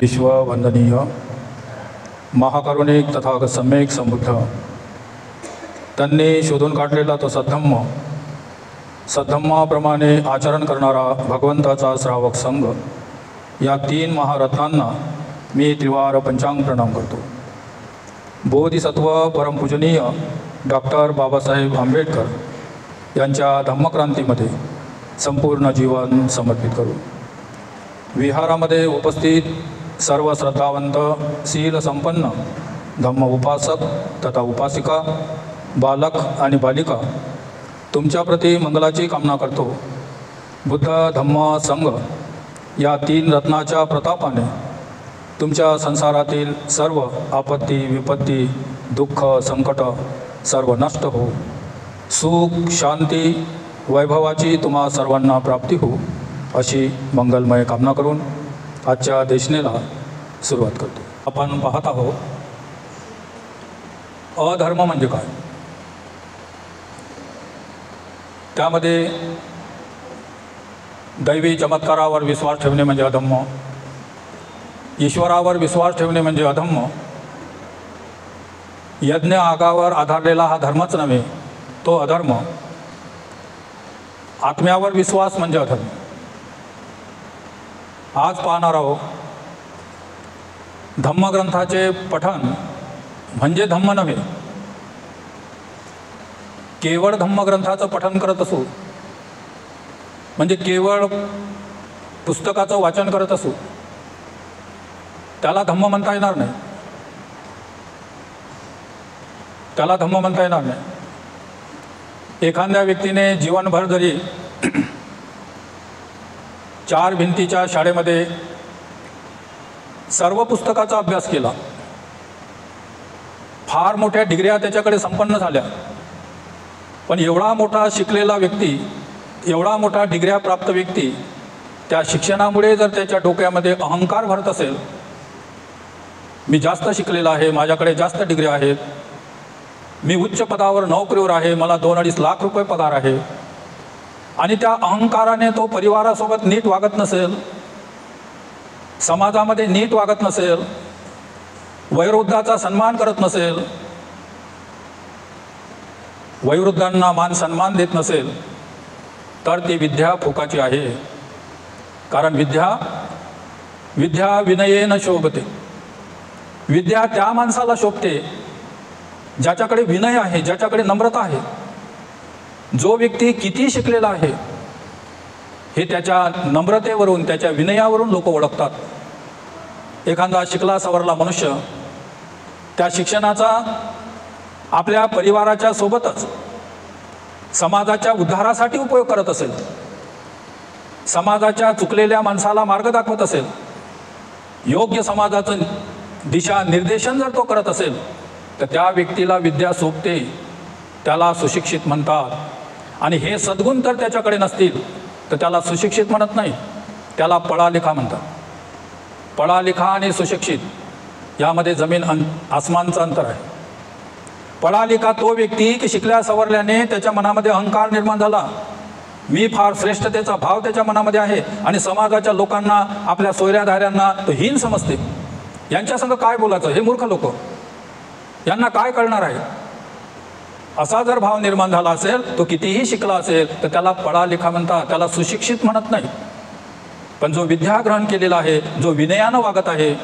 विश्ववंदनीय महाकरुणिक तथागत सम्यक समृद्ध त्यांनी शोधून काढलेला तो सद्धम्माप्रमाणे आचरण करणारा भगवंताचा श्रावक संघ या 3 महारत्नांना मी त्रिवार पंचांग प्रणाम करतो। बोधिसत्व परमपूजनीय डॉक्टर बाबासाहेब आंबेडकर यांच्या धम्मक्रांतीमध्ये संपूर्ण जीवन समर्पित करू। विहारामध्ये उपस्थित सर्व श्रद्धावंत शील संपन्न धम्म उपासक तथा उपासिका बालक आणि बालिका तुमच्याप्रती मंगलाची कामना करतो। बुद्ध धम्म संघ या 3 रत्नाच्या प्रतापाने तुमच्या संसारातील सर्व आपत्ती विपत्ती दुःख संकट सर्व नष्ट हो, सुख शांती वैभवाची तुम्हा सर्वांना प्राप्ती हो अशी मंगलमय कामना करून आजच्या देशनेला सुरुवात करतो। आपण पाहत आहोत अधर्म म्हणजे काय, त्यामध्ये दैवी चमत्कारावर विश्वास ठेवणे म्हणजे अधम्म, ईश्वरावर विश्वास ठेवणे म्हणजे अधम्म, यज्ञ आगावर आधारलेला हा धर्मच नव्हे तो अधर्म, आत्म्यावर विश्वास म्हणजे अधर्म। आज पाहणार आहोत धम्मग्रंथाचे पठण म्हणजे धम्म नव्हे, केवळ धम्मग्रंथाचं पठण करत असू म्हणजे केवळ पुस्तकाचं वाचन करत असू त्याला धम्म म्हणता येणार नाही, त्याला धम्म म्हणता येणार नाही। एखाद्या व्यक्तीने जीवनभर जरी 4 भिंतीच्या शाळेमध्ये सर्व पुस्तकाचा अभ्यास केला, फार मोठ्या डिग्र्या त्याच्याकडे संपन्न झाल्या, पण एवढा मोठा शिकलेला व्यक्ती, एवढा मोठा डिग्र्या प्राप्त व्यक्ती त्या शिक्षणामुळे जर त्याच्या डोक्यामध्ये अहंकार भरत असेल, मी जास्त शिकलेला आहे, माझ्याकडे जास्त डिग्र्या आहेत, मी उच्च पदावर नोकरीवर आहे, मला 2-2.5 लाख रुपये पगार आहे, आणि त्या अहंकाराने तो परिवारासोबत नीट वागत नसेल, समाजामध्ये नीट वागत नसेल, वयोवृद्धाचा सन्मान करत नसेल, वयोवृद्धांना मान सन्मान देत नसेल, तर ती विद्या फुकाची आहे। कारण विद्या विनयेन शोभते, विद्या त्या माणसाला शोभते ज्याच्याकडे विनय आहे, ज्याच्याकडे नम्रता आहे। जो व्यक्ती किती शिकलेला आहे हे त्याच्या नम्रतेवरून त्याच्या विनयावरून लोक ओळखतात। एखादा शिकला सवरला मनुष्य त्या शिक्षणाचा आपल्या परिवाराच्या सोबतच समाजाच्या उद्धारासाठी उपयोग करत असेल, समाजाच्या चुकलेल्या माणसाला मार्ग दाखवत असेल, योग्य समाजाचं दिशा निर्देशन जर तो करत असेल तर त्या व्यक्तीला विद्या शोभते, त्याला सुशिक्षित म्हणतात। आणि हे सद्गुण तर त्याच्याकडे नसतील तर त्याला सुशिक्षित म्हणत नाही, त्याला पळालेखा म्हणतात। पळालेखा आणि सुशिक्षित यामध्ये जमीन आसमानचं अंतर आहे। पळालेखा तो व्यक्ती की शिकल्या सवरल्याने त्याच्या मनामध्ये अहंकार निर्माण झाला, मी फार श्रेष्ठतेचा भाव त्याच्या मनामध्ये आहे, आणि समाजाच्या लोकांना आपल्या सोयऱ्याधाऱ्यांना तो हीन समजते। यांच्यासंग काय बोलायचं, हे मूर्ख लोक, यांना काय कळणार आहे, असा जर भाव निर्माण झाला असेल, तो कितीही शिकला असेल तर त्याला पळालेखा म्हणतात, त्याला सुशिक्षित म्हणत नाही। पण जो विद्या ग्रहण केलेला आहे, जो विनयानं वागत आहे,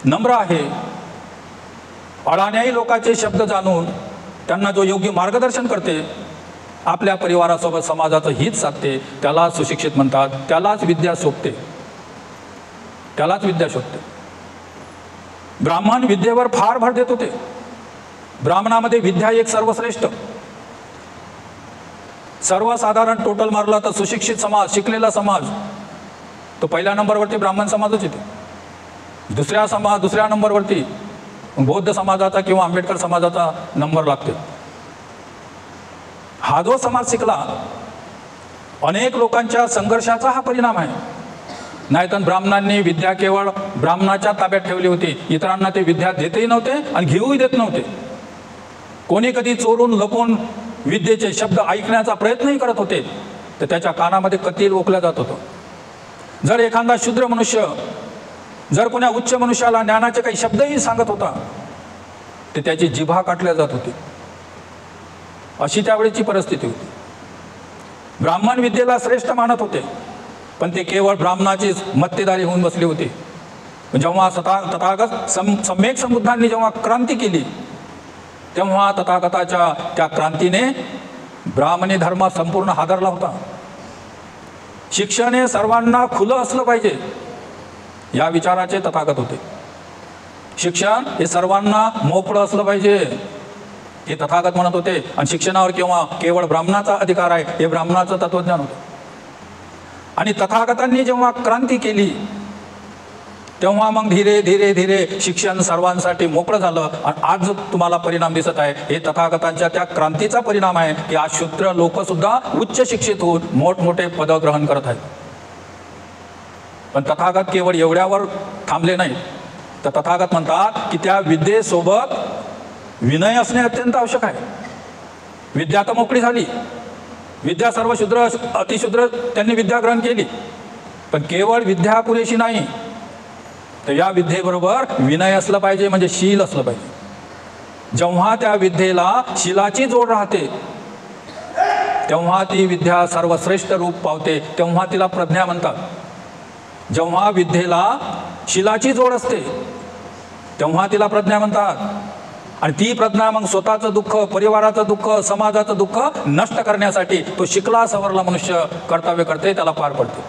नम्र आहे, अडाण्याही लोकांचे शब्द जाणून त्यांना जो योग्य मार्गदर्शन करते, आपल्या परिवारासोबत समाजाचं हित साधते, त्याला सुशिक्षित म्हणतात, त्यालाच विद्या शोभते, त्यालाच विद्या शोभते। ब्राह्मण विद्येवर फार भर देत होते, ब्राह्मणामध्ये विद्या एक सर्वश्रेष्ठ, सर्वसाधारण टोटल मारला तर सुशिक्षित समाज, शिकलेला समाज तो पहिल्या नंबरवरती ब्राह्मण समाजच येते, दुसऱ्या नंबरवरती बौद्ध समाजाचा किंवा आंबेडकर समाजाचा नंबर लागते। हा जो समाज शिकला, अनेक लोकांच्या संघर्षाचा हा परिणाम आहे। नाहीतर ब्राह्मणांनी विद्या केवळ ब्राह्मणाच्या ताब्यात ठेवली होती, इतरांना ते विद्या देतही नव्हते आणि घेऊही देत नव्हते। कोणी कधी चोरून लपून विद्येचे शब्द ऐकण्याचा प्रयत्नही करत होते तर त्याच्या कानामध्ये कतील ओकल्या जात होतं। जर एखादा शूद्र मनुष्य जर कोण्या उच्च मनुष्याला ज्ञानाचे काही शब्दही सांगत होता ते त्याची जिभा काटल्या जात होती, अशी त्यावेळेची परिस्थिती होती. ब्राह्मण विद्येला श्रेष्ठ मानत होते, पण ते केवळ ब्राह्मणाचीच मत्तेदारी होऊन बसले होते. जेव्हा तथागत सम्यक संबुद्धांनी जेव्हा क्रांती केली तेव्हा तथागताच्या त्या क्रांतीने ब्राह्मणी धर्म संपूर्ण हादरला होता. शिक्षण हे सर्वांना खुलं असलं पाहिजे या विचाराचे तथागत होते. शिक्षण हे सर्वांना मोकळं असलं पाहिजे हे तथागत म्हणत होते. आणि शिक्षणावर किंवा केवळ ब्राह्मणाचा अधिकार आहे हे ब्राह्मणाचं तत्वज्ञान होतं. आणि तथागतांनी जेव्हा क्रांती केली तेव्हा मग धीरे धीरे धीरे शिक्षण सर्वांसाठी मोकळं झालं. आणि आज जो तुम्हाला परिणाम दिसत आहे हे तथागतांच्या त्या क्रांतीचा परिणाम आहे की आज शूद्र लोक सुद्धा उच्च शिक्षित होऊन मोठमोठे पद ग्रहण करत आहेत. पण तथागत केवळ एवढ्यावर थांबले नाहीत, तर तथागत म्हणतात की त्या विद्येसोबत विनय असणे अत्यंत आवश्यक आहे. विद्या तर मोकळी झाली, विद्या सर्व शूद्र अतिशूद्र त्यांनी विद्या ग्रहण केली, पण केवळ विद्या पुरेशी नाही, तर या विद्येबरोबर विनय असलं पाहिजे, म्हणजे शील असलं पाहिजे. जेव्हा त्या विद्येला शीलाची जोड राहते तेव्हा ती विद्या सर्वश्रेष्ठ रूप पावते, तेव्हा तिला प्रज्ञा म्हणतात. जेव्हा विद्येला शीलाची जोड असते तेव्हा तिला प्रज्ञा म्हणतात. आणि ती प्रज्ञा मग स्वतःचं दुःख, परिवाराचं दुःख, समाजाचं दुःख नष्ट करण्यासाठी तो शिकला सवरला मनुष्य कर्तव्य करते, त्याला पार पडते.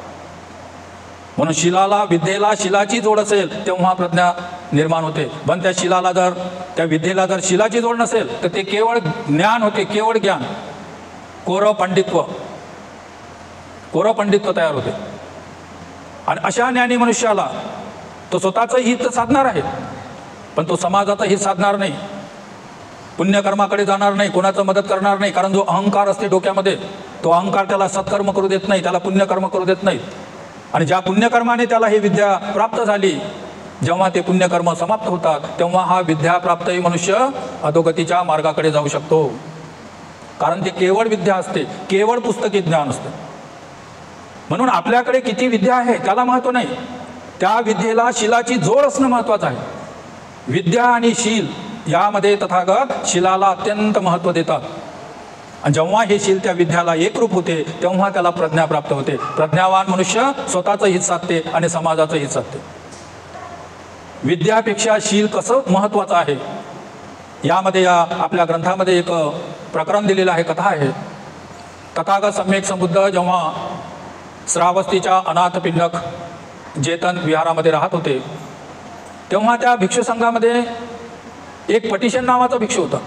म्हणून शिलाला, विद्येला शिलाची जोड असेल तेव्हा प्रज्ञा निर्माण होते. पण त्या विद्येला जर शिलाची जोड नसेल तर ते केवळ ज्ञान होते, केवळ ज्ञान, कोरं पंडित्व तयार होते. आणि अशा ज्ञानी मनुष्याला तो स्वतःचं हित साधणार आहे, पण तो समाजाचं हित साधणार नाही, पुण्यकर्माकडे जाणार नाही, कोणाचं मदत करणार नाही. कारण जो अहंकार असते डोक्यामध्ये, तो अहंकार त्याला सत्कर्म करू देत नाही, त्याला पुण्यकर्म करू देत नाही. आणि ज्या पुण्यकर्माने त्याला ही विद्या प्राप्त झाली, जेव्हा ते पुण्यकर्म समाप्त होतात तेव्हा हा विद्याप्राप्तही मनुष्य अधोगतीच्या मार्गाकडे जाऊ शकतो. कारण ते केवळ विद्या असते, केवळ पुस्तकी ज्ञान असतं. म्हणून आपल्याकडे किती विद्या आहे त्याला महत्त्व नाही, त्या विद्येला शिलाची जोड असणं महत्त्वाचं आहे. विद्या आणि शील यामध्ये तथागत शिलाला अत्यंत महत्त्व देतात. आणि जेव्हा हे शील त्या विद्याला एकरूप होते तेव्हा त्याला प्रज्ञा प्राप्त होते. प्रज्ञावान मनुष्य स्वतःचं हित साधते आणि समाजाचं हित साधते. विद्यापेक्षा शील कसं महत्त्वाचं आहे यामध्ये या आपल्या ग्रंथामध्ये एक प्रकरण दिलेलं आहे, कथा आहे. तथागत सम्यक संबुद्ध जेव्हा श्रावस्तीच्या अनाथपिंडक जेतन विहारामध्ये राहत होते तेव्हा त्या भिक्षू संघामध्ये एक पटिशन नावाचा भिक्षू होता.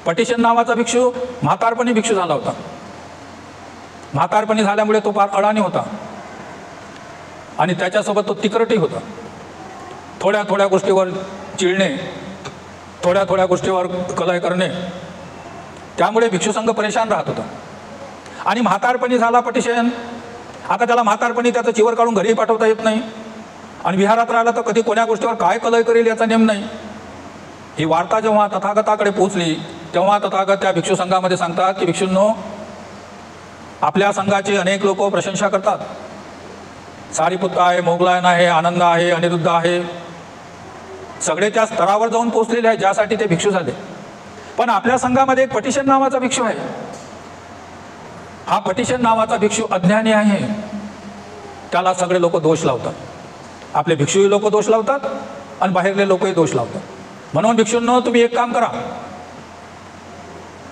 पटिशन नावाचा भिक्षू म्हातारपणी भिक्षू झाला होता. म्हातारपणी झाल्यामुळे तो फार अडाणी होता आणि त्याच्यासोबत तो तिकरटी होता. थोड्या थोड्या गोष्टीवर चिडणे, थोड्या थोड्या गोष्टीवर कलह करणे, त्यामुळे भिक्षू संघ परेशान राहत होता. आणि म्हातारपणी झाला पटिशन, आता त्याला म्हातारपणी त्याचं चिवर काढून घरी पाठवता येत नाही आणि विहारात राहिला तर कधी कोण्या गोष्टीवर काय कलह करेल याचा नेम नाही. ही वार्ता जेव्हा तथागताकडे पोहोचली तेव्हा तथागत त्या भिक्षू संघामध्ये सांगतात की भिक्षूंनो, आपल्या संघाची अनेक लोक प्रशंसा करतात. सारीपुत्त आहे, मोगलायन आहे, आनंद आहे, अनिरुद्ध आहे, सगळे त्या स्तरावर जाऊन पोहोचलेले आहे ज्यासाठी ते भिक्षू झाले. पण आपल्या संघामध्ये एक पटिशन नावाचा भिक्षू आहे. हा पटिशन नावाचा भिक्षू अज्ञानी आहे, त्याला सगळे लोक दोष लावतात. आपले भिक्षूही लोक दोष लावतात आणि बाहेरले लोकही दोष लावतात. म्हणून भिक्षूंनो, तुम्ही एक काम करा,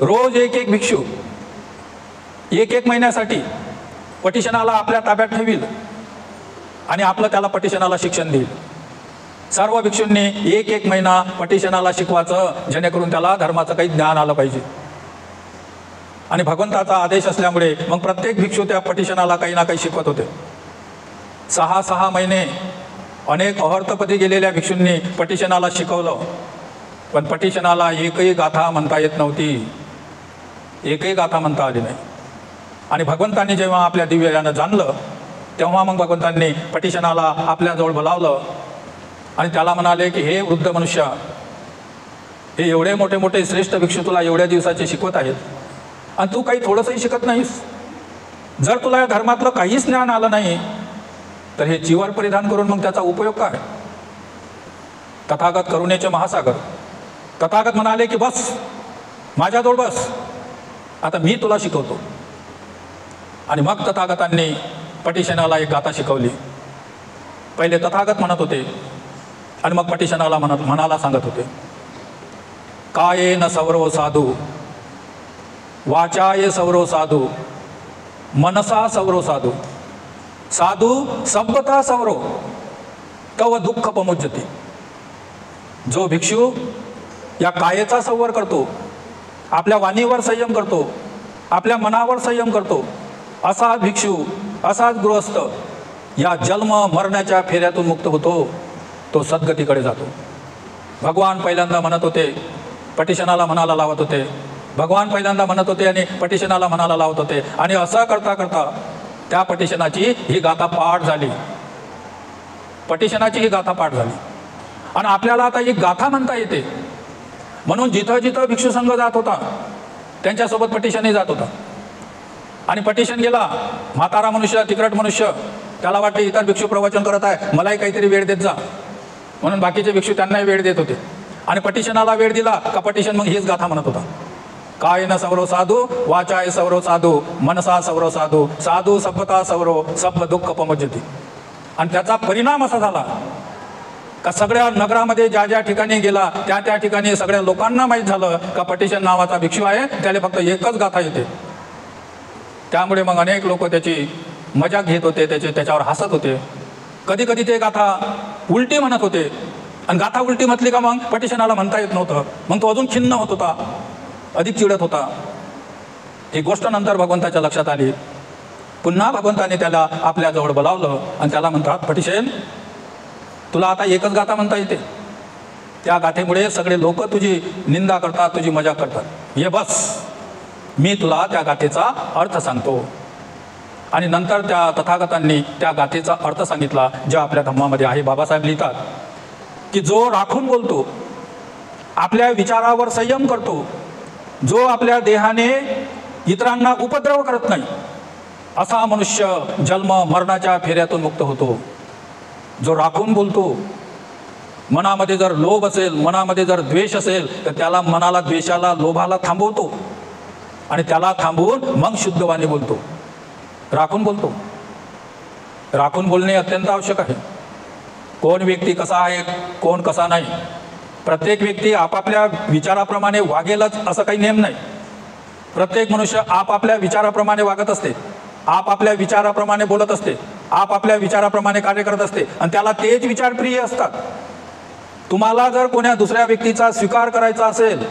रोज एक एक भिक्षू एक महिन्यासाठी पटिशनाला आपल्या ताब्यात ठेवील आणि आपलं त्याला पटिशनाला शिक्षण देईल. सर्व भिक्षूंनी एक महिना पटिशनाला शिकवायचं, जेणेकरून त्याला धर्माचं काही ज्ञान आलं पाहिजे. आणि भगवंताचा आदेश असल्यामुळे मग प्रत्येक भिक्षू त्या पटिशनाला काही ना काही शिकवत होते. 6 महिने अनेक अहर्तपदी गेलेल्या भिक्षूंनी पटिशनाला शिकवलं, पण पटिशनाला एकही गाथा म्हणता येत नव्हती, एकही गाथा म्हणता आली नाही. आणि भगवंतांनी जेव्हा आपल्या दिव्य यानं जाणलं तेव्हा मग भगवंतांनी पटिशनाला आपल्याजवळ बोलावलं आणि त्याला म्हणाले की हे वृद्ध मनुष्य, हे एवढे मोठे मोठे श्रेष्ठ भिक्षू तुला एवढ्या दिवसाचे शिकवत आहेत आणि तू काही थोडंसंही शिकत नाहीस. जर तुला या धर्मातलं काहीच ज्ञान आलं नाही तर हे चिवर परिधान करून मग त्याचा उपयोग काय? तथागत करुणेचे महासागर, तथागत म्हणाले की बस माझ्याजवळ बस, आता मी तुला शिकवतो. आणि मग तथागतांनी पटिशनाला एक गाथा शिकवली. पहिले तथागत म्हणत होते आणि मग पटिशनाला मनाला सांगत होते. कायेन सवरो साधू, वाचाये सवरो साधू, मनसा सवरो साधू, साधू सभ्यता सवरो तव दुःख पमुज्जती. जो भिक्षू या कायेचा संवर करतो, आपल्या वाणीवर संयम करतो, आपल्या मनावर संयम करतो, असा भिक्षू, असाच गृहस्थ या जन्म मरण्याच्या फेऱ्यातून मुक्त होतो, तो सद्गतीकडे जातो. भगवान पहिल्यांदा म्हणत होते, पटिशनाला मनाला लावत होते. भगवान पहिल्यांदा म्हणत होते आणि पटिशनाला मनाला लावत होते. आणि असं करता करता त्या पटिशनाची ही गाथा पाठ झाली. पटिशनाची ही गाथा पाठ झाली. आणि आपल्याला आता ही गाथा म्हणता येते. म्हणून जिथं जिथं भिक्षू संघ जात होता त्यांच्यासोबत पटिशनही जात होता. आणि पटिशन गेला, म्हातारा मनुष्य, तिकट मनुष्य, त्याला वाटते इतर भिक्षू प्रवचन करत आहे, मलाही काहीतरी वेळ देत जा, म्हणून बाकीचे भिक्षू त्यांनाही वेळ देत होते. आणि पटिशनाला वेळ दिला का पटिशन मग हीच गाथा म्हणत होता. कायेन सवरो साधू, वाचाय सवरो साधू, मनसा सवरो साधू, साधू सभ्यता सवरो सभ्य दुःख पमुज्जती. आणि त्याचा परिणाम असा झाला का सगळ्या नगरामध्ये ज्या ज्या ठिकाणी गेला त्या त्या ठिकाणी सगळ्या लोकांना माहीत झालं का पटिशन नावाचा भिक्षू आहे, त्याला फक्त एकच गाथा येते. त्यामुळे मग अनेक लोक त्याची मजाक घेत होते, त्याच्यावर हसत होते. कधी कधी ते गाथा उलटी म्हणत होते. आणि गाथा उलटी म्हटली का मग पटिशनाला म्हणता येत नव्हतं. मग तो अजून खिन्न होत होता, अधिक चिडत होता. ही गोष्ट नंतर भगवंताच्या लक्षात आली. पुन्हा भगवंताने त्याला आपल्याजवळ बोलावलं आणि त्याला म्हणतात, पटिशन तुला आता एकच गाथा म्हणता येते. त्या गाथेमुळे सगळे लोक तुझी निंदा करतात, तुझी मजाक करतात. ये बस, मी तुला त्या गाथेचा अर्थ सांगतो. आणि नंतर त्या तथागतांनी त्या गाथेचा अर्थ सांगितला, ज्या आपल्या धम्मामध्ये आहे. बाबासाहेब लिहितात की जो राखून बोलतो, आपल्या विचारावर संयम करतो, जो आपल्या देहाने इतरांना उपद्रव करत नाही, असा मनुष्य जन्म मरणाच्या फेऱ्यातून मुक्त होतो. जो राखून बोलतो, मनामध्ये जर लोभ असेल, मनामध्ये जर द्वेष असेल, तर त्याला मनाला, द्वेषाला, लोभाला थांबवतो आणि त्याला थांबवून मग शुद्धवाणी बोलतो. राखून बोलतो. राखून बोलणे अत्यंत आवश्यक आहे. कोण व्यक्ती कसा आहे, कोण कसा नाही, प्रत्येक व्यक्ती आपापल्या विचाराप्रमाणे वागेलच असं काही नेम नाही. प्रत्येक मनुष्य आपापल्या विचाराप्रमाणे वागत असते, आपापल्या विचाराप्रमाणे बोलत असते, आपापल्या विचाराप्रमाणे कार्य करत असते आणि त्याला तेच विचार प्रिय असतात. तुम्हाला जर कोण्या दुसऱ्या व्यक्तीचा स्वीकार करायचा असेल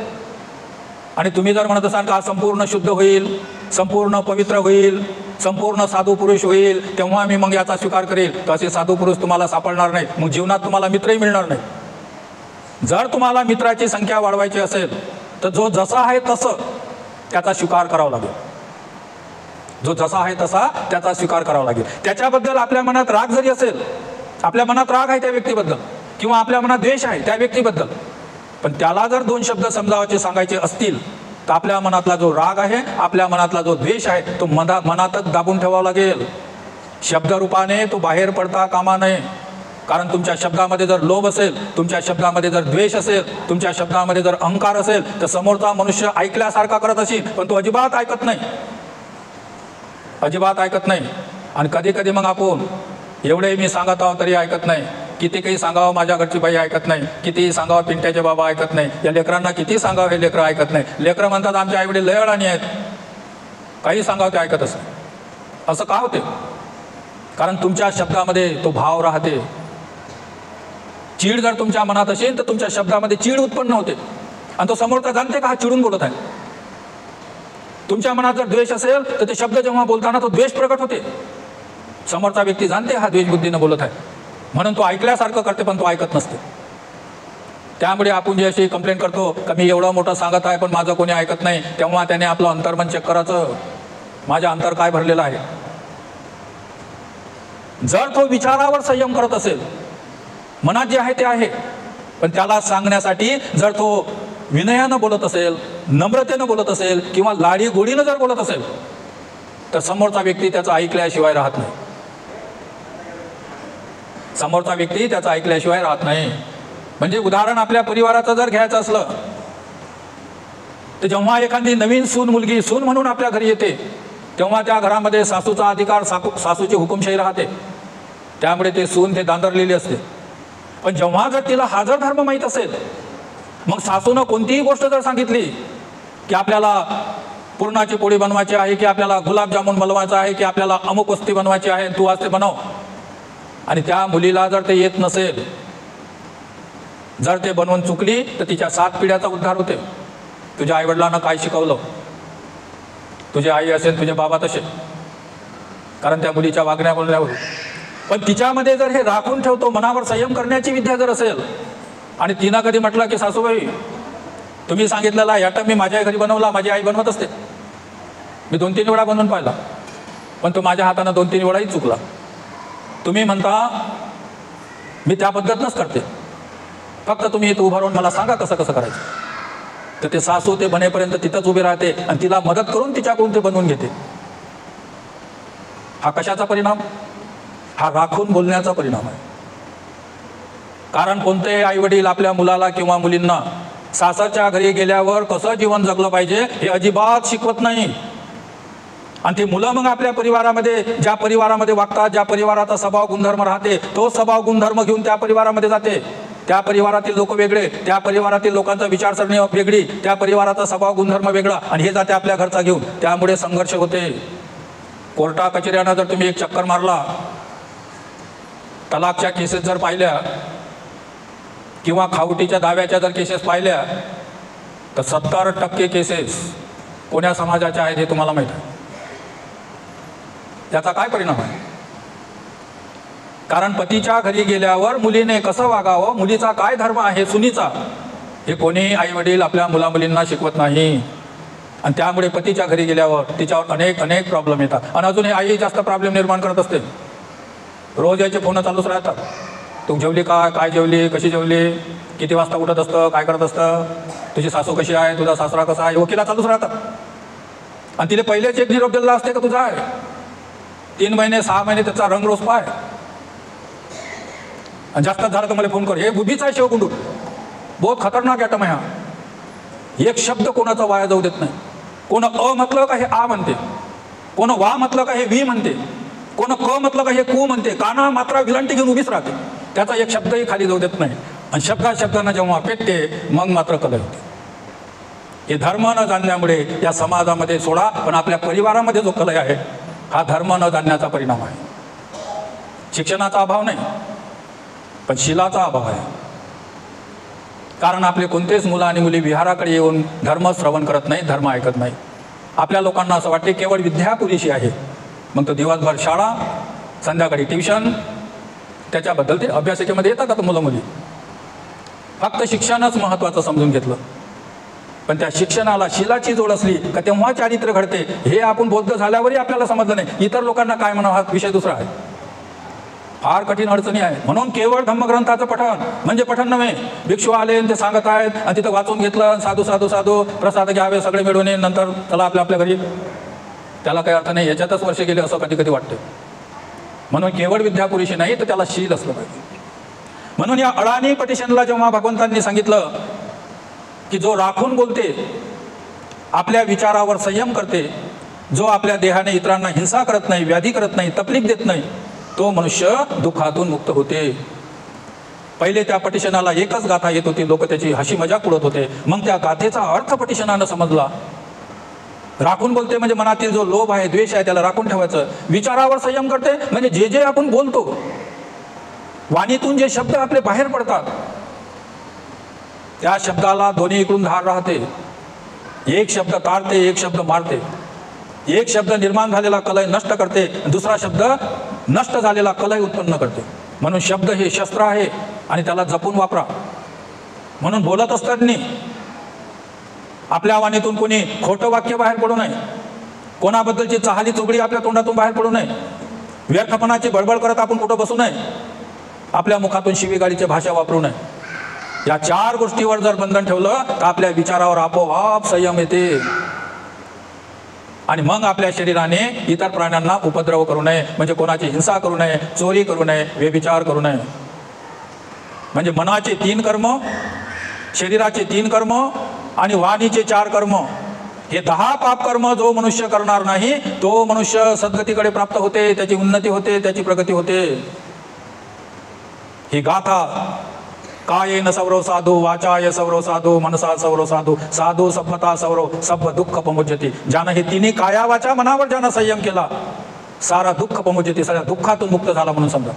आणि तुम्ही जर म्हणत असाल का संपूर्ण शुद्ध होईल, संपूर्ण पवित्र होईल, संपूर्ण साधू पुरुष होईल, तेव्हा मी मग याचा स्वीकार करेल, तर असे साधू पुरुष तुम्हाला सापडणार नाही. मग जीवनात तुम्हाला मित्रही मिळणार नाही. जर तुम्हाला मित्राची संख्या वाढवायची असेल तर जो जसा आहे तसं त्याचा स्वीकार करावा लागेल. जो जसा आहे तसा त्याचा स्वीकार करावा लागेल. त्याच्याबद्दल आपल्या मनात राग जरी असेल, आपल्या मनात राग आहे त्या व्यक्तीबद्दल किंवा आपल्या मनात द्वेष आहे त्या व्यक्तीबद्दल, पण त्याला जर दोन शब्द समजावायचे, सांगायचे असतील, तर आपल्या मनातला जो राग आहे, आपल्या मनातला जो द्वेष आहे, तो मनातच दाबून ठेवावा लागेल. शब्दरूपाने तो बाहेर पडता कामा नये. कारण तुमच्या शब्दामध्ये जर लोभ असेल, तुमच्या शब्दामध्ये जर द्वेष असेल, तुमच्या शब्दामध्ये जर अहंकार असेल, तर समोरचा मनुष्य ऐकल्यासारखा करत असेल पण तो अजिबात ऐकत नाही, अजिबात ऐकत नाही. आणि कधी कधी मग आपण एवढे मी सांगत आहो तरी ऐकत नाही, किती काही सांगावं माझ्या घरची बाई ऐकत नाही, कितीही सांगावं पिंट्याचे बाबा ऐकत नाही, या लेकरांना किती सांगावं हे लेकरं ऐकत नाही. लेकरं म्हणतात आमच्या आईवडील लय अडाणी आहेत, काही सांगावं ते ऐकत असं. असं का होते? कारण तुमच्या शब्दामध्ये तो भाव राहते. चीड जर तुमच्या मनात असेल तर तुमच्या शब्दामध्ये चीड उत्पन्न होते आणि तो समोरचा जाणते का हा चिडून बोलत आहे. तुमच्या मनात जर द्वेष असेल तर ते शब्द जेव्हा बोलताना तो द्वेष प्रकट होते. समोरचा व्यक्ती जाणते हा द्वेष बुद्धीनं बोलत आहे, म्हणून तो ऐकल्यासारखं करते पण तो ऐकत नसते. त्यामुळे आपण जे अशी कंप्लेंट करतो का मी एवढं मोठं सांगत आहे पण माझं कोणी ऐकत नाही, तेव्हा त्याने आपलं अंतर्मन चेक करायचं, माझं अंतर काय भरलेलं आहे. जर तो विचारावर संयम करत असेल, मनात जे आहे ते आहे, पण त्याला सांगण्यासाठी जर तो विनयानं बोलत असेल, नम्रतेनं बोलत असेल किंवा लाडी गोडीनं जर बोलत असेल, तर समोरचा व्यक्ती त्याचं ऐकल्याशिवाय राहत नाही. समोरचा व्यक्ती त्याचं ऐकल्याशिवाय राहत नाही. म्हणजे उदाहरण आपल्या परिवाराचं जर घ्यायचं असलं तर जेव्हा एखादी नवीन मुलगी सून म्हणून आपल्या घरी येते तेव्हा त्या घरामध्ये सासूचा अधिकार, सासूची हुकुमशाही राहते. त्यामुळे ते सून ते दांदरलेली असते. पण जेव्हा जर तिला हा जर धर्म माहीत असेल, मग सासूनं कोणतीही गोष्ट जर सांगितली की आपल्याला पुरणाची पोळी बनवायची आहे, की आपल्याला गुलाबजामुन बनवायचं आहे, की आपल्याला अमुक वस्ती बनवायची आहे, तू आज ते बनव, आणि त्या मुलीला जर ते येत नसेल, जर ते बनवून चुकली तर तिच्या 7 पिढ्याचा उद्धार होते. तुझ्या आईवडिलांना काय शिकवलं, तुझी आई असेल, तुझे बाबा तसे, कारण त्या मुलीच्या वागण्या बोलण्यावर. पण तिच्यामध्ये जर हे राखून ठेवतो, मनावर संयम करण्याची विद्या जर असेल, आणि तिनं कधी म्हटलं की सासूबाई तुम्ही सांगितलेला ॲटम मी माझ्या घरी बनवला, माझी आई बनवत असते, मी 2-3 वेळा बनवून पाहिला, पण तो माझ्या हातानं 2-3 वेळाही चुकला. तुम्ही म्हणता मी त्या पद्धतीनंच करते, फक्त तुम्ही इथं उभं राहून मला सांगा कसं कसं करायचं. तर ते सासू ते बनेपर्यंत तिथंच उभी राहते आणि तिला मदत करून तिच्याकडून ते बनवून घेते. हा कशाचा परिणाम? हा राखून बोलण्याचा परिणाम आहे. कारण कोणतेही आईवडील आपल्या मुलाला किंवा मुलींना सासरच्या घरी गेल्यावर कसं जीवन जगलं पाहिजे हे अजिबात शिकवत नाही. आणि ती मुलं मग आपल्या परिवारामध्ये, ज्या परिवारामध्ये वागतात, ज्या परिवाराचा स्वभाव गुणधर्म राहते, तो स्वभाव गुणधर्म घेऊन त्या परिवारामध्ये जाते. त्या परिवारातील लोक वेगळे, त्या परिवारातील लोकांचा विचारसरणी वेगळी, त्या परिवाराचा स्वभाव गुणधर्म वेगळा, आणि हे जाते आपल्या घरचा घेऊन. त्यामुळे संघर्ष होते. कोर्टा कचेऱ्यांना जर तुम्ही एक चक्कर मारला, तलाकच्या केसेस जर पाहिल्या किंवा खावटीच्या दाव्याच्या जर केसेस पाहिल्या तर 70% केसेस कोण्या समाजाच्या आहेत हे तुम्हाला माहीत आहे. त्याचा काय परिणाम आहे? कारण पतीच्या घरी गेल्यावर मुलीने कसं वागावं, मुलीचा काय धर्म आहे सुनीचा, हे कोणी आईवडील आपल्या मुलामुलींना शिकवत नाही. आणि त्यामुळे पतीच्या घरी गेल्यावर तिच्यावर अनेक प्रॉब्लेम येतात. आणि अजून हे आई जास्त प्रॉब्लेम निर्माण करत असते. रोज याचे फोन चालूच राहतात. तू जेवली का, काय जेवली, कशी जेवली, किती वाजता उठत असतं, काय करत असतं, तुझी सासू कशी आहे, तुझा सासरा कसा आहे, वकिला चालूच राहतात. आणि तिला पहिलेच एक निरोप दिलेला असते का तुझा आहे, 3 महिने 6 महिने त्याचा रंगरोस पाय, आणि जास्त झालं तर मला फोन कर. हे बुद्धीचा आहे शिवकुंडू, बहुत खतरनाक ॲटम आहे हा. एक शब्द कोणाचा वाया जाऊ देत नाही. कोण अ म्हटलं का हे आ म्हणते, कोण वा म्हटलं का हे वी म्हणते, कोण क म्हटलं का हे कू म्हणते. काना मात्रा विलांटी घेऊन उभीच राहते, त्याचा एक शब्दही खाली जाऊ देत नाही. आणि शब्दांना जेव्हा पेटते मग मात्र कलह होते. हे धर्म न जाणल्यामुळे या समाजामध्ये सोडा, पण आपल्या परिवारामध्ये जो कलह आहे हा धर्म न जाणण्याचा परिणाम आहे. शिक्षणाचा अभाव नाही, पण शिलाचा अभाव आहे. कारण आपले कोणतेच मुलं आणि मुली विहाराकडे येऊन धर्म श्रवण करत नाही, धर्म ऐकत नाही. आपल्या लोकांना असं वाटते केवळ विद्या पुरेशी आहे. मग तो दिवसभर शाळा, संध्याकाळी ट्युशन, त्याच्याबद्दल ते अभ्यासिकेमध्ये येतात आता मुलं मुली. फक्त शिक्षणच महत्त्वाचं समजून घेतलं, पण त्या शिक्षणाला शिलाची जोड असली का तेव्हा चारित्र्य घडते. हे आपण बौद्ध झाल्यावरही आपल्याला समजलं नाही. इतर लोकांना काय म्हणावं हा विषय दुसरा आहे. फार कठीण अडचणी आहे. म्हणून केवळ धम्मग्रंथाचं पठण म्हणजे पठण नव्हे. भिक्षू आले ते सांगत आहेत आणि तिथं वाचून घेतलं, साधू साधू साधू प्रसाद घ्यावे सगळे मिळून ये, नंतर चला आपल्या घरी, त्याला काही अर्थ नाही. याच्यातच वर्ष गेले असं कधी कधी वाटतं. म्हणून केवळ विद्या पुरेशी नाही, तर त्याला शील असलं पाहिजे. म्हणून या अडाणी पटिशनला जेव्हा भगवंतांनी सांगितलं की जो राखून बोलते, आपल्या विचारावर संयम करते, जो आपल्या देहाने इतरांना हिंसा करत नाही, व्याधी करत नाही, तकलीफ देत नाही, तो मनुष्य दुःखातून मुक्त होते. पहिले त्या पटिशनाला एकच गाथा येत होती, लोक त्याची हशी मजाक उडत होते. मग त्या गाथेचा अर्थ पटिशनानं समजला. राखून बोलते म्हणजे मनातील जो लोभ आहे, द्वेष आहे, त्याला राखून ठेवायचं. विचारावर संयम करते म्हणजे जे जे आपण बोलतो, वाणीतून जे शब्द आपले बाहेर पडतात, त्या शब्दाला दोन्ही इकडून धार राहते. एक शब्द तारते, एक शब्द मारते. एक शब्द निर्माण झालेला कलह नष्ट करते, दुसरा शब्द नष्ट झालेला कलह उत्पन्न करते. म्हणून शब्द हे शस्त्र आहे आणि त्याला जपून वापरा. म्हणून बोलत असताना आपल्या वाणीतून कोणी खोटं वाक्य बाहेर पडू नये, कोणाबद्दलची चाहली चुगडी आपल्या तोंडातून बाहेर पडू नये, व्यर्थपणाची बडबड करत आपण कुठं बसू नये, आपल्या मुखातून शिवीगाळीची भाषा वापरू नये. या 4 गोष्टीवर जर बंधन ठेवलं तर आपल्या विचारावर आपोआप संयम येते. आणि मग आपल्या शरीराने इतर प्राण्यांना उपद्रव करू नये, म्हणजे कोणाची हिंसा करू नये, चोरी करू नये, व्यभिचार करू नये. म्हणजे मनाचे 3 कर्म, शरीराचे 3 कर्म आणि वाणीचे 4 कर्म, हे 10 पाप कर्म जो मनुष्य करणार नाही तो मनुष्य सद्गतीकडे प्राप्त होते, त्याची उन्नती होते, त्याची प्रगती होते. ही गाथा कायेन सौरव साधू, वाचाय सौरव साधू, मनसा सौरव साधू, साधू सभ्यता सौरव, सभ्य दुःख पमुज्यती. ज्यानं हे तिन्ही काया वाचा मनावर ज्यानं संयम केला, सारा दुःख पमुज्यती, सगळ्या दुःखातून मुक्त झाला म्हणून समजा.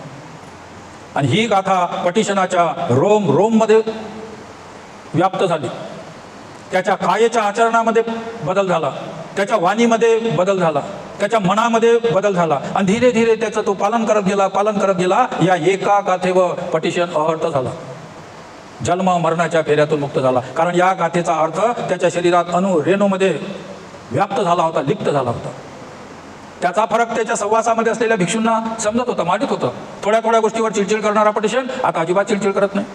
आणि ही गाथा पटिशनाच्या रोम मध्ये व्याप्त झाली. त्याच्या कायेच्या आचरणामध्ये बदल झाला, त्याच्या वाणीमध्ये बदल झाला, त्याच्या मनामध्ये बदल झाला आणि धीरे धीरे त्याचं तो पालन करत गेला. या एका गाथेवर पटिशन अहर्त झाला, जन्म मरणाच्या फेऱ्यातून मुक्त झाला. कारण या गाथेचा अर्थ त्याच्या शरीरात रेणूमध्ये व्याप्त झाला होता, लिप्त झाला होता. त्याचा फरक त्याच्या सहवासामध्ये असलेल्या भिक्षूंना समजत होता, माहित होतं. थोड्या गोष्टीवर चिडचिड करणारा पटिशन आता अजिबात चिडचिड करत नाही.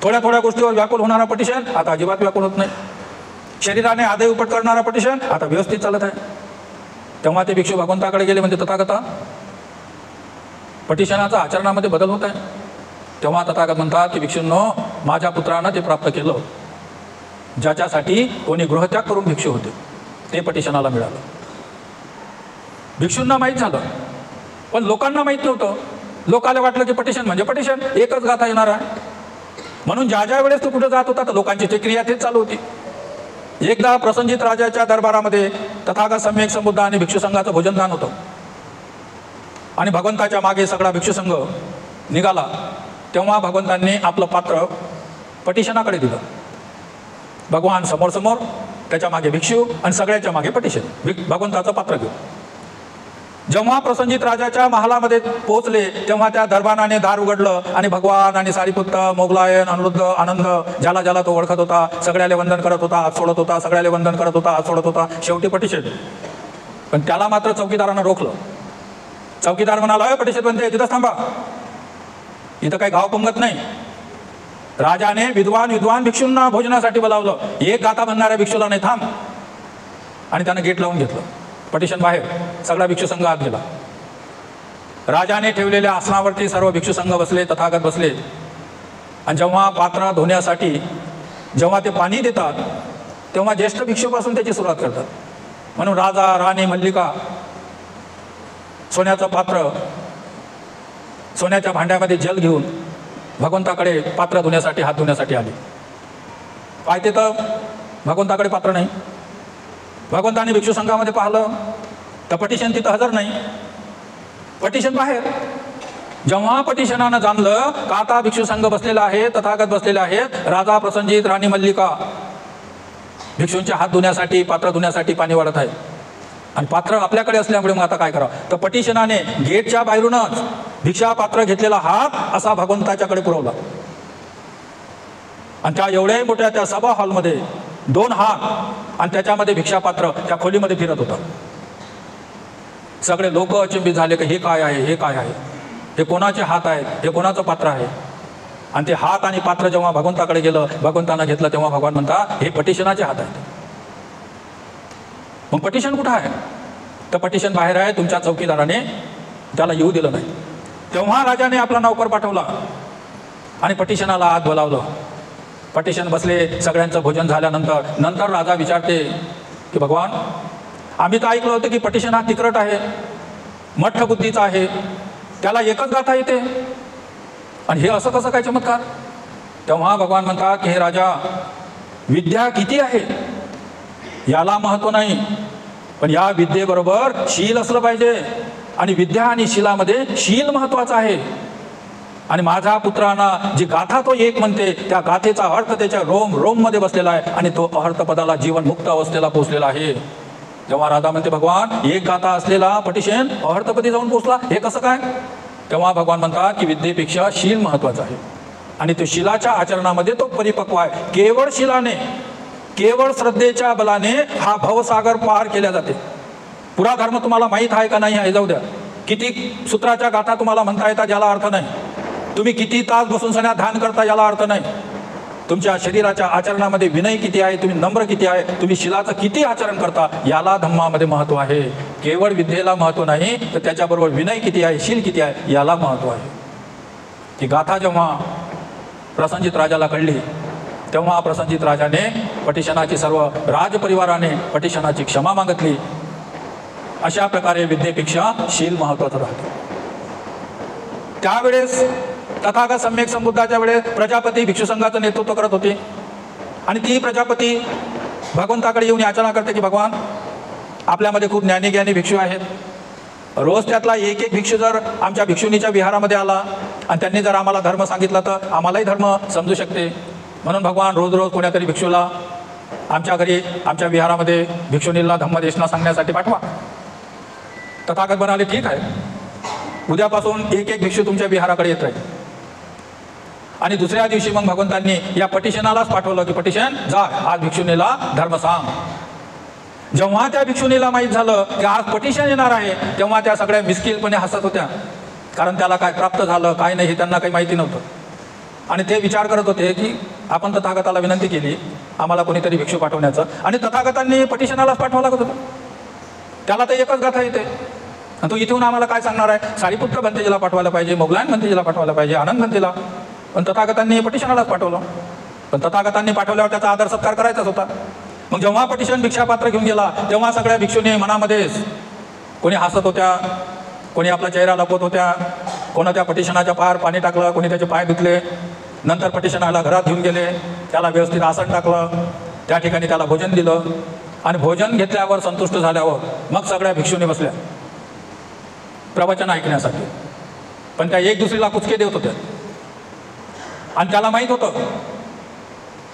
थोड्या गोष्टीवर व्याकुल होणारा पटिशन आता अजिबात व्याकुल होत नाही. शरीराने आदय उपट करणारा पटिशन आता व्यवस्थित चालत आहे. तेव्हा ते भिक्षू भगवंताकडे गेले, म्हणजे तथागता पटिशनाचा आचरणामध्ये बदल होत आहे. तेव्हा तथागत म्हणतात की भिक्षूंनो, माझ्या पुत्रानं ते प्राप्त केलं ज्याच्यासाठी कोणी गृहत्याग करून भिक्षू होते, ते पटिशनाला मिळालं. भिक्षूंना माहीत झालं, पण लोकांना माहीत नव्हतं. लोकांना वाटलं की पटिशन म्हणजे पटिशन, एकच गाथा येणार आहे. म्हणून ज्या वेळेस तो कुठे जात होता तर लोकांची ती क्रिया तेच चालू होती. एकदा प्रसंजित राजाच्या दरबारामध्ये तथागत सम्यक संबुद्ध आणि भिक्षू संघाचं भोजनदान होतं आणि भगवंताच्या मागे सगळा भिक्षू संघ निघाला. तेव्हा भगवंतांनी आपलं पात्र पटिशनाकडे दिलं. भगवान समोर, त्याच्या मागे भिक्षू आणि सगळ्याच्या मागे पटिशन, भगवंताचं पात्र घेऊन. जेव्हा प्रसंजित राजाच्या महालामध्ये पोहोचले तेव्हा त्या दरबाराने दार उघडलं आणि भगवान आणि सारीपुत्त, मोगलायन, अनिरुद्ध, आनंद, ज्याला तो ओळखत होता सगळ्याले वंदन करत होता, हात सोडत होता, सगळ्याले वंदन करत होता, हात सोडत होता. शेवटी पटिशन, पण त्याला मात्र चौकीदारानं रोखलं. चौकीदार म्हणाला, पटिशन बनते तिथंच थांबा, इथं काही गाव पंगत नाही. राजाने विद्वान भिक्षूंना भोजनासाठी बोलावलं. एक गाथा म्हणणाऱ्या भिक्षूला नाही, थांब. आणि त्यानं गेट लावून घेतलं. पटिशन बाहेर, सगळा भिक्षू संघ आत गेला. राजाने ठेवलेल्या आसनावरती सर्व भिक्षू संघ बसले, तथागत बसले. आणि जेव्हा पात्र धुण्यासाठी जेव्हा ते पाणी देतात तेव्हा ज्येष्ठ भिक्षूपासून त्याची सुरुवात करतात. म्हणून राजा, राणी, मल्लिका सोन्याचं पात्र, सोन्याच्या भांड्यामध्ये जल घेऊन भगवंताकडे पात्र धुण्यासाठी, हात धुण्यासाठी आली. पाहते तर भगवंताकडे पात्र नाही. भगवंताने भिक्षू संघामध्ये पाहिलं तर पटिशन तिथं हजर नाही, पटिशन बाहेर. जेव्हा पटिशनानं जाणलं का आता भिक्षू संघ बसलेला आहे, तथागत बसलेले आहेत, राजा प्रसंजित, राणी मल्लिका भिक्षूंचे हात धुण्यासाठी, पात्र धुण्यासाठी पाणी वाढत आहे आणि पात्र आपल्याकडे असल्यामुळे मग आता काय करावं. तर पटिशनाने गेटच्या बाहेरूनच भिक्षा पात्र घेतलेला हात असा भगवंताच्याकडे पुरवला आणि त्या एवढ्या मोठ्या त्या सभा हॉलमध्ये 2 हात आणि त्याच्यामध्ये भिक्षापात्र त्या खोलीमध्ये फिरत होता. सगळे लोक अचंबित झाले की हे काय आहे, हे काय आहे, हे कोणाचे हात आहेत, हे कोणाचं पात्र आहे. आणि ते हात आणि पात्र जेव्हा भगवंताकडे गेलं, भगवंतानं घेतलं, तेव्हा भगवान म्हणतात हे पटिशनाचे हात आहेत. मग पटिशन कुठं आहे? तर पटिशन बाहेर आहे, तुमच्या चौकीदाराने त्याला येऊ दिलं नाही. तेव्हा राजाने आपला नौकर पाठवला आणि पटिशनाला आत बोलावलं. पटिशन बसले. सगळ्यांचं भोजन झाल्यानंतर राजा विचारते की भगवान, आम्ही तर ऐकलं होतं की पटिशन हा तिकरट आहे, मठ्ठ बुद्धीचा आहे, त्याला एकच गाथा येते आणि हे असं कसं काय चमत्कार. तेव्हा भगवान म्हणतात की हे राजा, विद्या किती आहे याला महत्त्व नाही, पण या विद्येबरोबर शील असलं पाहिजे आणि विद्या आणि शीलामध्ये शील महत्त्वाचं आहे. आणि माझ्या पुत्रांना जी गाथा तो एक म्हणते त्या गाथेचा अर्थ त्याच्या रोम मध्ये बसलेला आहे आणि तो अहर्त पदाला जीवन मुक्त अवस्थेला पोहोचलेला आहे. तेव्हा राधा म्हणते भगवान, एक गाथा असलेला पटिशन अहर्तपदी जाऊन पोहोचला, हे कसं काय? तेव्हा भगवान म्हणतात की विद्येपेक्षा शील महत्वाचं आहे आणि तो शीलाच्या आचरणामध्ये तो परिपक्व आहे. केवळ शीलाने, केवळ श्रद्धेच्या बलाने हा भवसागर पार केल्या जाते. पुरा धर्म तुम्हाला माहीत आहे का नाही आहे जाऊ द्या. किती सूत्राच्या गाथा तुम्हाला म्हणता येतात ज्याला अर्थ नाही. तुम्ही किती तास बसून सण्या ध्यान करता याला अर्थ नाही. तुमच्या शरीराच्या आचरणामध्ये विनय किती आहे, तुम्ही नम्र किती आहे, तुम्ही शिलाचं किती आचरण करता, याला धम्मामध्ये महत्त्व आहे. केवळ विद्येला महत्त्व नाही, तर त्याच्याबरोबर विनय किती आहे, शील किती आहे, याला महत्त्व आहे. ती गाथा जेव्हा प्रसंजित राजाला कळली, तेव्हा प्रसंजित राजाने पटिशनाची सर्व राजपरिवाराने पटिशनाची क्षमा मागितली. अशा प्रकारे विद्येपेक्षा शील महत्त्वाचं राहतं. त्यावेळेस तथागत सम्यक संबुद्धाच्या वेळेस प्रजापती भिक्षू संघाचं नेतृत्व करत होते. आणि ती प्रजापती भगवंताकडे येऊन याचना करते की भगवान, आपल्यामध्ये खूप ज्ञानी ज्ञानी भिक्षू आहेत. रोज त्यातला एक एक भिक्षू जर आमच्या भिक्षुणीच्या विहारामध्ये आला आणि त्यांनी जर आम्हाला धर्म सांगितला तर आम्हालाही धर्म समजू शकते. म्हणून भगवान रोज रोज कोण्यातरी भिक्षूला आमच्या घरी आमच्या विहारामध्ये भिक्षुणीला धम्मदेशना सांगण्यासाठी पाठवा. तथागत म्हणाले ठीक आहे, उद्यापासून एक एक भिक्षू तुमच्या विहाराकडे येत राहील. आणि दुसऱ्या दिवशी मग भगवंतांनी या पटिशनालाच पाठवलं की पटिशन जा, आज भिक्षुणीला धर्म सांग. जेव्हा त्या भिक्षुणीला माहीत झालं की आज पटिशन येणार आहे, तेव्हा त्या सगळ्या मिस्किलपणे हसत होत्या. कारण त्याला काय प्राप्त झालं काय नाही हे त्यांना काही माहिती नव्हतं. आणि ते विचार करत होते की आपण तथागताला विनंती केली आम्हाला कोणीतरी भिक्षू पाठवण्याचं, आणि तथागतांनी पटिशनालाच पाठवावं लागत होतं. त्याला तर एकच गाथा येते, आणि तो इथून आम्हाला काय सांगणार आहे, सारीपुत्र भंतेजीला पाठवायला पाहिजे, मोगलायन भंतेजीला पाठवायला पाहिजे, आनंद भंतेला. पण तथागतांनी पटिशनालाच पाठवलं. पण तथागतांनी पाठवल्यावर त्याचा आदर सत्कार करायचाच होता. मग जेव्हा पटिशन भिक्षापात्र घेऊन गेला, तेव्हा सगळ्या भिक्षूंनी मनामध्येच कोणी हसत होत्या, कोणी आपला चेहरा लपवत होत्या, कोणी त्या पटिशनाच्या पायावर पाणी टाकलं, कोणी त्याचे पाय धुतले. नंतर पटिशनाला घरात घेऊन गेले, त्याला व्यवस्थित आसन टाकलं, त्या ठिकाणी त्याला भोजन दिलं. आणि भोजन घेतल्यावर संतुष्ट झाल्यावर मग सगळ्या भिक्षूंनी बसल्या प्रवचन ऐकण्यासाठी. पण त्या एक दुसरीला कुचके देत होत्या. आणि त्याला माहीत होतं,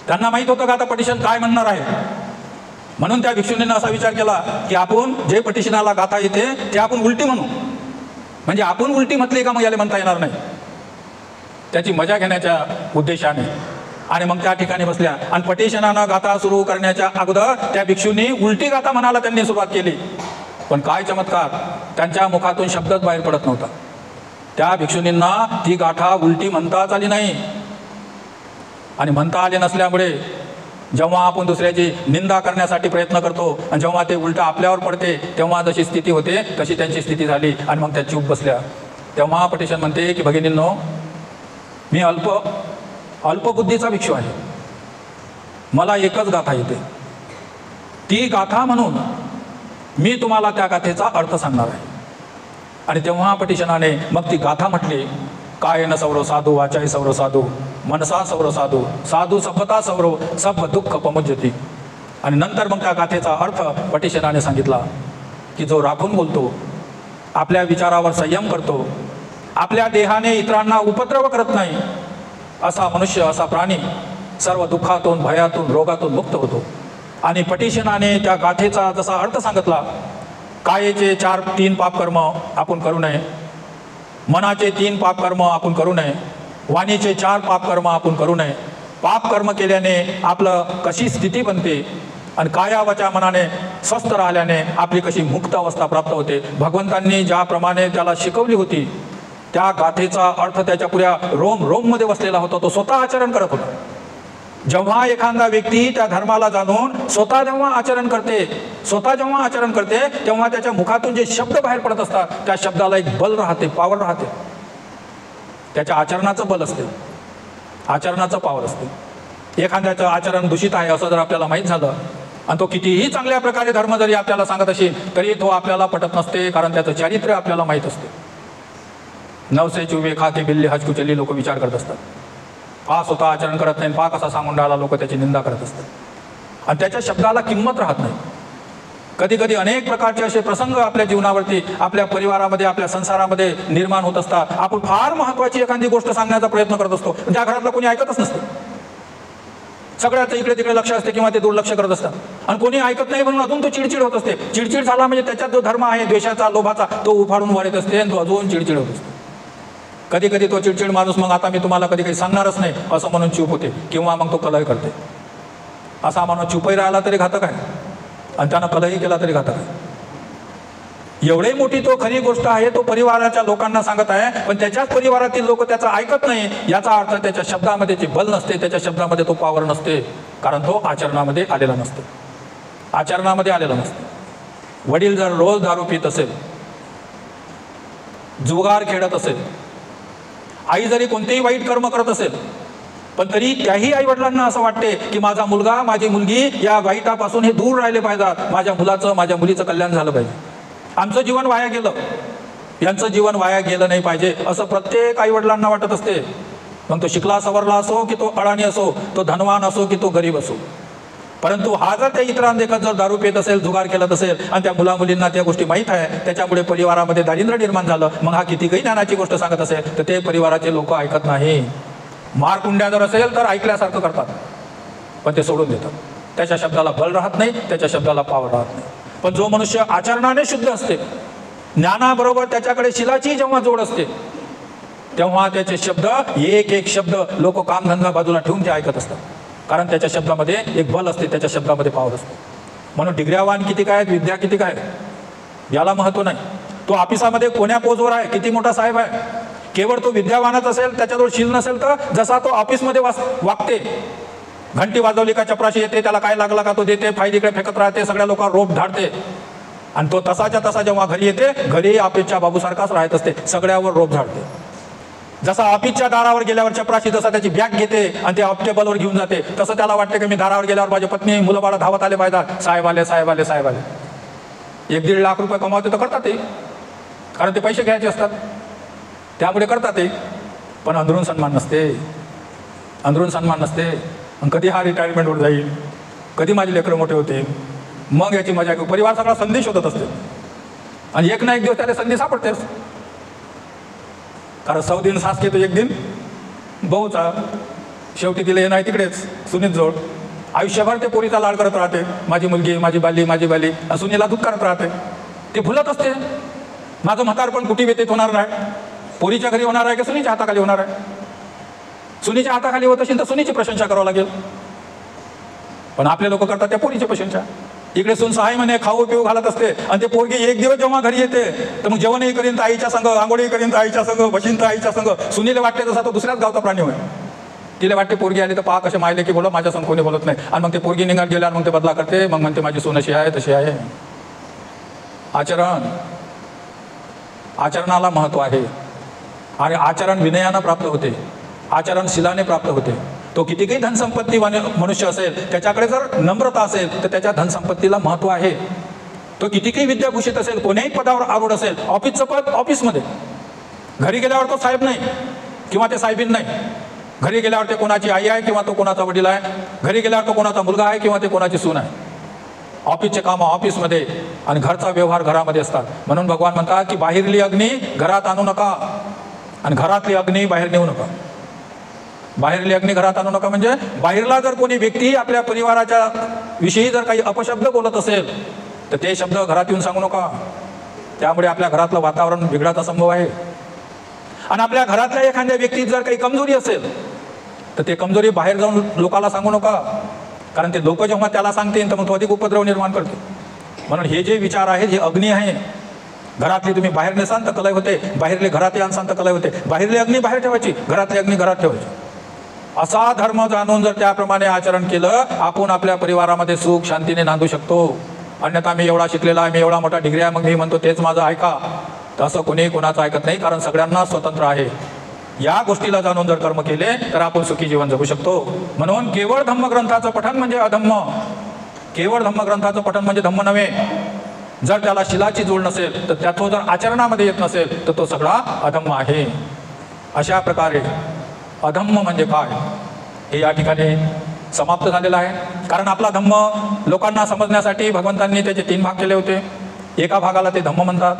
त्यांना माहीत होतं का आता पटिशन काय म्हणणार आहे. म्हणून त्या भिक्षुणींनी असा विचार केला की आपण जे पटिशनाला गाथा येते ते आपण उलटी म्हणू. म्हणजे आपण उलटी म्हटली का मग याला म्हणता येणार नाही, त्याची मजा घेण्याच्या उद्देशाने. आणि मग त्या ठिकाणी बसल्या. आणि पटिशनानं गाथा सुरू करण्याच्या अगोदर त्या भिक्षूंनी उलटी गाथा म्हणायला त्यांनी सुरुवात केली. पण काय चमत्कार, त्यांच्या मुखातून शब्दच बाहेर पडत नव्हता. त्या भिक्षुणींना ती गाथा उलटी म्हणताच आली नाही. आणि म्हणता आली नसल्यामुळे जेव्हा आपण दुसऱ्याची निंदा करण्यासाठी प्रयत्न करतो आणि जेव्हा ते उलट आपल्यावर पडते, तेव्हा जशी स्थिती होते तशी त्यांची स्थिती झाली. आणि मग त्या चूप बसल्या. तेव्हा पटिशन म्हणते की भगिनींनो, मी अल्पबुद्धीचा भिक्षू आहे, मला एकच गाथा येते. ती गाथा म्हणून मी तुम्हाला त्या गाथेचा अर्थ सांगणार आहे. आणि तेव्हा पटिशनाने मग ती गाथा म्हटली. कायेन सौरो साधू, वाचाई सौरो साधू, मनसा सौरो साधू, साधू सभता सौरो, सब दुःख पमुज्यती. आणि नंतर मग त्या गाथेचा अर्थ पटिशनाने सांगितला की जो राखून बोलतो, आपल्या विचारावर संयम करतो, आपल्या देहाने इतरांना उपद्रव करत नाही, असा मनुष्य, असा प्राणी सर्व दुःखातून, भयातून, रोगातून मुक्त होतो. आणि पटिशनाने त्या गाथेचा जसा अर्थ सांगितला, कायेचे 3 पापकर्म आपण करू नये, मनाचे 3 पापकर्म आपण करू नये, वाणीचे 4 पापकर्म आपण करू नये. पापकर्म केल्याने आपलं कशी स्थिती बनते आणि काया वाचा मनाने स्वस्थ राहिल्याने आपली कशी मुक्त अवस्था प्राप्त होते. भगवंतांनी ज्याप्रमाणे त्याला शिकवली होती त्या गाथेचा अर्थ त्याच्या पुऱ्या रोममध्ये बसलेला होता. तो स्वतः आचरण करत होता. जेव्हा एखादा व्यक्ती त्या धर्माला जाणून स्वतः जेव्हा आचरण करते तेव्हा त्याच्या मुखातून जे शब्द बाहेर पडत असतात त्या शब्दाला एक बल राहते, पॉवर राहते. त्याच्या आचरणाचं बल असते, आचरणाचं पॉवर असते. एखाद्याचं आचरण दूषित आहे असं जर आपल्याला माहीत झालं आणि तो कितीही चांगल्या प्रकारे धर्म जरी आपल्याला सांगत असेल तरी तो आपल्याला पटत नसते, कारण त्याचं चारित्र्य आपल्याला माहीत असते. 9 चुवे खा के बिल्ली हज कुचली लोक विचार करत असतात. पा स्वतः आचरण करत नाही, पा कसा सांगून राहिला, लोक त्याची निंदा करत असतात. आणि त्याच्या शब्दाला किंमत राहत नाही. कधी कधी अनेक प्रकारचे असे प्रसंग आपल्या जीवनावरती, आपल्या परिवारामध्ये, आपल्या संसारामध्ये निर्माण होत असतात. आपण फार महत्त्वाची एखादी गोष्ट सांगण्याचा प्रयत्न करत असतो, त्या घरातलं कोणी ऐकतच नसतं. सगळ्याचं इकडे तिकडे लक्ष असते किंवा ते दुर्लक्ष करत असतात. आणि कोणी ऐकत नाही म्हणून अजून तो चिडचिड होत असते. चिडचिड झाला म्हणजे त्याच्यात जो धर्म आहे द्वेषाचा, लोभाचा, तो उफाडून वाढत असते आणि तो अजून चिडचिड होत असतो. कधी कधी तो चिडचिड माणूस मग आता मी तुम्हाला कधी काही सांगणारच नाही असं म्हणून चूप होते किंवा मग तो कलह करते. असा माणूस चुपही राहिला तरी घातक आहे आणि त्यानं कलही केला तरी घातक आहे. एवढी मोठी तो खरी गोष्ट आहे, तो परिवाराच्या लोकांना सांगत आहे, पण त्याच्याच परिवारातील लोक त्याचं ऐकत नाही. याचा अर्थ त्याच्या शब्दामध्ये जे बल नसते, त्याच्या शब्दामध्ये तो पावर नसते, कारण तो आचरणामध्ये आलेला नसतो. आचरणामध्ये आलेला नसतो. वडील जर रोज दारू पित असेल, जुगार खेळत असेल, आई जरी कोणतेही वाईट कर्म करत असेल, पण तरी त्याही आई वडिलांना असं वाटते की माझा मुलगा, माझी मुलगी या वाईटापासून हे दूर राहिले पाहिजेत, माझ्या मुलाचं, माझ्या मुलीचं कल्याण झालं पाहिजे, आमचं जीवन वाया गेलं, यांचं जीवन वाया गेलं नाही पाहिजे, असं प्रत्येक आई वडिलांना वाटत असते. मग तो शिकला सवरला असो की तो अडाणी असो, तो धनवान असो की तो गरीब असो. परंतु हा जर त्या इतरांदेखत जर दारू पित असेल, जुगार खेळत असेल आणि त्या मुलामुलींना त्या गोष्टी माहीत आहे, त्याच्यामुळे परिवारामध्ये दारिद्र्य निर्माण झालं, मग हा कितीही ज्ञानाची गोष्ट सांगत असेल तर ते परिवाराचे लोक ऐकत नाही. मारकुंड्या जर असेल तर ऐकल्यासारखं करतात, पण ते सोडून देतात. त्याच्या शब्दाला बल राहत नाही, त्याच्या शब्दाला पावर राहत नाही. पण जो मनुष्य आचरणाने शुद्ध असते, ज्ञानाबरोबर त्याच्याकडे शिलाची जेव्हा जोड असते, तेव्हा त्याचे शब्द, एक एक शब्द लोक कामधंदा बाजूला ठेवून ते ऐकत असतात, कारण त्याच्या शब्दामध्ये एक बल असते, त्याच्या शब्दामध्ये पावर असते. म्हणून डिग्र्यावान किती काय आहेत, विद्या किती काय याला महत्व नाही. तो ऑफिसामध्ये कोण्या पोजवर आहे, किती मोठा साहेब आहे, केवळ तो विद्यावानच असेल, त्याच्याजवळ शील नसेल तर जसा तो ऑफिसमध्ये वागते, घंटी वाजवली का चपराशी येते, त्याला काय लागला का तो देते, फायलीकडे फेकत राहते, सगळ्या लोकांना रोप धाडते, आणि तो तसाच्या तसा जेव्हा घरी येते, घरी ऑफिसच्या बाबूसारखाच राहत असते, सगळ्यावर रोप झाडते. जसा ऑफिसच्या दारावर गेल्यावर चपराशी जसा त्याची बॅग घेते आणि ते ऑफ टेबलवर घेऊन जाते, तसं त्याला वाटते की मी दारावर गेल्यावर माझी पत्नी मुलं बाळा धावत आले पाहिजे, साहेब आले, साहेब आले, साहेब आले. 1-1.5 लाख रुपये कमावते तर करतात ते, कारण ते पैसे घ्यायचे असतात, त्यामुळे करतात ते. पण अंदरून सन्मान नसते, अंदरून सन्मान नसते. कधी हा रिटायरमेंटवर जाईल, कधी माझे लेकरं मोठे होते, मग याची मजा घेऊ. परिवार सगळा संधी शोधत असते आणि एक ना एक दिवस त्याला संधी सापडतेच, कारण 100 दिन सास घेतो, एक दिन बहुचा. शेवटी तिला ये नाही तिकडेच सुनीत जोड. आयुष्यभर ते पोरीचा लाड करत राहते, माझी मुलगी, माझी बाली, माझी बाली, सुनीला दूध करत राहते. ते भुलत असते माझं म्हातारपण कुठे व्यतीत होणार नाही, पोरीच्या घरी होणार आहे की सुनीच्या हाताखाली होणार आहे. सुनीच्या हाताखाली होत असेल तर सुनीची प्रशंसा करावं लागेल, पण आपले लोक करतात त्या पोरीची प्रशंसा. इकडे सून 6 महिने खाऊ पिऊ घालत असते आणि ते पोरगी एक दिवस जेव्हा घरी येते तर मग जेवणही करीन तर आईच्या संग, आंघोळी करीन तर आईच्या संग, बशीन तर आईच्या संग. सुनीला वाटते तसा तो दुसऱ्याच गावचा प्राणी होय. तिला वाटते पोरगी आली तर पहा कसे मायले की बोला, माझ्या संग कोणी बोलत नाही, आणि मग ते पोरगी निघाल गेल्यावर मग ते बदला करते, मग म्हणते माझी सून अशी आहे तशी आहे. आचरण, आचरणाला महत्व आहे, आणि आचरण विनयानं प्राप्त होते, आचरण शिलाने प्राप्त होते. तो कितीही धनसंपत्ती मनुष्य असेल, त्याच्याकडे जर नम्रता असेल तर त्याच्या धनसंपत्तीला महत्व आहे. तो कितीही विद्याभूषित असेल, कोण्याही पदावर आवड असेल, ऑफिसचं पद ऑफिसमध्ये, घरी गेल्यावर तो साहेब नाही किंवा ते साहेबीन नाही. घरी गेल्यावर ते कोणाची आई आहे किंवा तो कोणाचा वडील आहे, घरी गेल्यावर तो कोणाचा मुलगा आहे किंवा ते कोणाची सून आहे. ऑफिसचे कामं ऑफिसमध्ये आणि घरचा व्यवहार घरामध्ये असतात. म्हणून भगवान म्हणतात की बाहेरली अग्नी घरात आणू नका आणि घरातली अग्नी बाहेर नेऊ नका. बाहेरली अग्नी घरात आणू नका म्हणजे बाहेरला जर कोणी व्यक्ती आपल्या परिवाराच्या विषयी जर काही अपशब्द बोलत असेल तर ते शब्द घरात येऊन सांगू नका. त्यामुळे आपल्या घरातलं वातावरण बिघडायचा संभव आहे. आणि आपल्या घरातल्या एखाद्या व्यक्तीत जर काही कमजोरी असेल तर ते कमजोरी बाहेर जाऊन लोकांना सांगू नका, कारण ते लोक जेव्हा त्याला सांगतील तर मग तो अधिक उपद्रव निर्माण करतो. म्हणून हे जे विचार आहेत हे अग्नी आहे. घरातली तुम्ही बाहेर नेसान तर कलय होते, बाहेरले घरात आणसान तर कलय होते. बाहेरली अग्नी बाहेर ठेवायची, घरातली अग्नी घरात ठेवायची. असा धर्म जाणून जर त्याप्रमाणे आचरण केलं, आपण आपल्या परिवारामध्ये सुख शांतीने नांदू शकतो. अन्यथा मी एवढा शिकलेला आहे, मी एवढा मोठा डिग्री आहे, मग मी म्हणतो तेच माझं ऐका, तर असं कोणी कोणाचं ऐकत नाही, कारण सगळ्यांना स्वतंत्र आहे. या गोष्टीला जाणून जर कर्म केले तर आपण सुखी जीवन जगू शकतो. म्हणून केवळ धम्मग्रंथाचं पठण म्हणजे अधम्म, केवळ धम्मग्रंथाचं पठण म्हणजे धम्म नव्हे. जर त्याला शिलाची जोड नसेल तर त्यातो जर आचरणामध्ये येत नसेल तर तो सगळा अधम्म आहे. अशा प्रकारे अधम्म म्हणजे काय हे या ठिकाणी समाप्त झालेलं आहे. कारण आपला धम्म लोकांना समजण्यासाठी भगवंतांनी त्याचे 3 भाग केले होते. एका भागाला ते धम्म म्हणतात,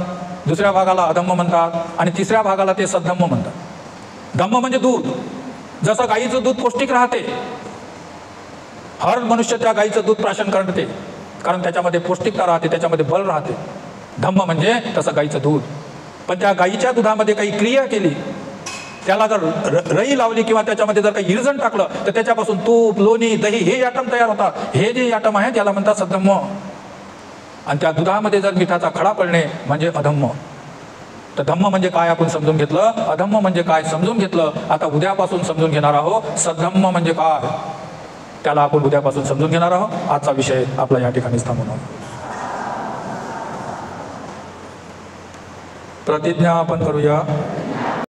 दुसऱ्या भागाला अधम्म म्हणतात, आणि तिसऱ्या भागाला ते सद्धम्म म्हणतात. धम्म म्हणजे दूध. जसं गाईचं दूध पौष्टिक राहते, हर मनुष्य त्या गाईचं दूध प्राशन करते, कारण त्याच्यामध्ये पौष्टिकता राहते, त्याच्यामध्ये बल राहते. धम्म म्हणजे तसं गाईचं दूध. पण त्या गाईच्या दुधामध्ये काही क्रिया केली, त्याला जर रई लावली किंवा त्याच्यामध्ये जर काही इरजण टाकलं तर त्याच्यापासून तूप, लोणी, दही हे आयटम तयार होतात. हे जे आयटम आहे त्याला म्हणतात सद्धम्म. आणि त्या दुधामध्ये जर मिठाचा खडा पडणे म्हणजे अधम्म. तर धम्म म्हणजे काय आपण समजून घेतलं, अधम्म म्हणजे काय समजून घेतलं. आता उद्यापासून समजून घेणार आहोत सद्धम्म म्हणजे काय, त्याला आपण उद्यापासून समजून घेणार आहोत. आजचा विषय आपला या ठिकाणी थांबवणार. प्रतिज्ञा आपण करूया.